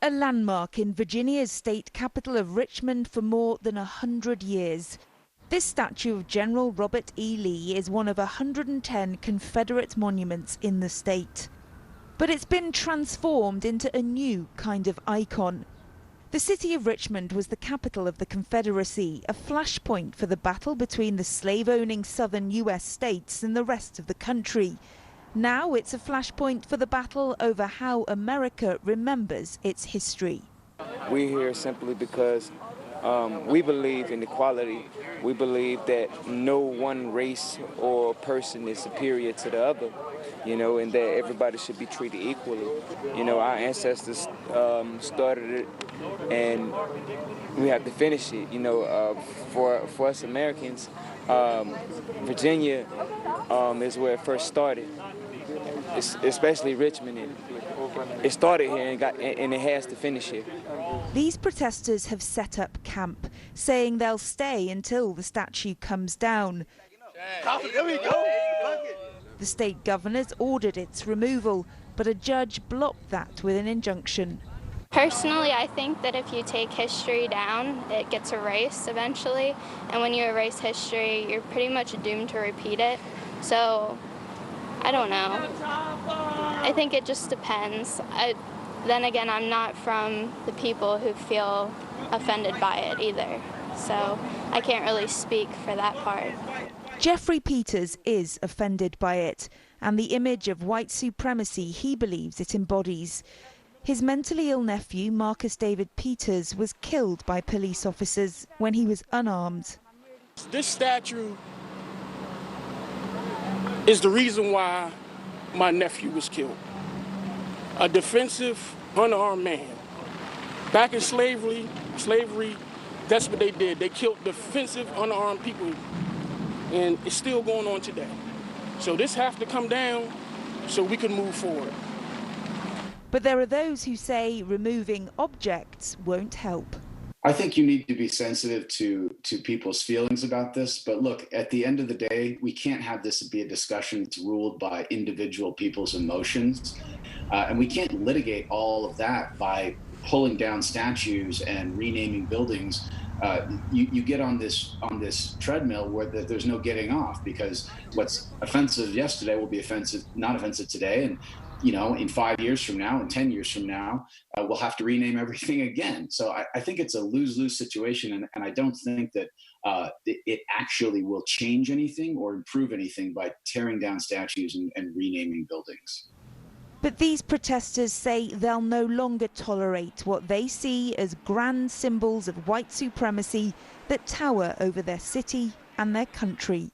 A landmark in Virginia's state capital of Richmond for more than 100 years. This statue of General Robert E. Lee is one of 110 Confederate monuments in the state. But it's been transformed into a new kind of icon. The city of Richmond was the capital of the Confederacy, a flashpoint for the battle between the slave-owning southern U.S. states and the rest of the country. Now it's a flashpoint for the battle over how America remembers its history. We're here simply because we believe in equality. We believe that no one race or person is superior to the other, and that everybody should be treated equally. Our ancestors started it, and we have to finish it. For us Americans, Virginia is where it first started. Especially Richmond. It started here and it has to finish here. These protesters have set up camp, saying they'll stay until the statue comes down. The state governor's ordered its removal, but a judge blocked that with an injunction. Personally, I think that if you take history down, it gets erased eventually. And when you erase history, you're pretty much doomed to repeat it. So I don't know. I think it just depends. Then again, I'm not from the people who feel offended by it either, so I can't really speak for that part. Jeffrey Peters is offended by it and the image of white supremacy he believes it embodies. His mentally ill nephew, Marcus David Peters, was killed by police officers when he was unarmed. This statue is the reason why my nephew was killed. A defensive, unarmed man. Back in slavery, that's what they did. They killed defensive, unarmed people, and it's still going on today. So this has to come down so we can move forward. But there are those who say removing objects won't help. I think you need to be sensitive to people's feelings about this. But look, at the end of the day, we can't have this be a discussion that's ruled by individual people's emotions. And we can't litigate all of that by pulling down statues and renaming buildings. You get on this treadmill where there's no getting off, because what's offensive yesterday will be not offensive today. And in 5 years from now and 10 years from now, we'll have to rename everything again. So I think it's a lose-lose situation, and I don't think that it actually will change anything or improve anything by tearing down statues and renaming buildings. But these protesters say they'll no longer tolerate what they see as grand symbols of white supremacy that tower over their city and their country.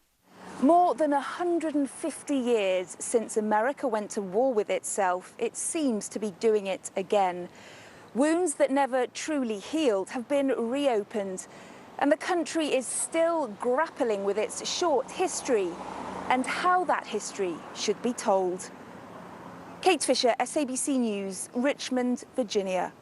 More than 150 years since America went to war with itself, it seems to be doing it again. Wounds that never truly healed have been reopened, and the country is still grappling with its short history and how that history should be told. Kate Fisher, SABC News, Richmond, Virginia.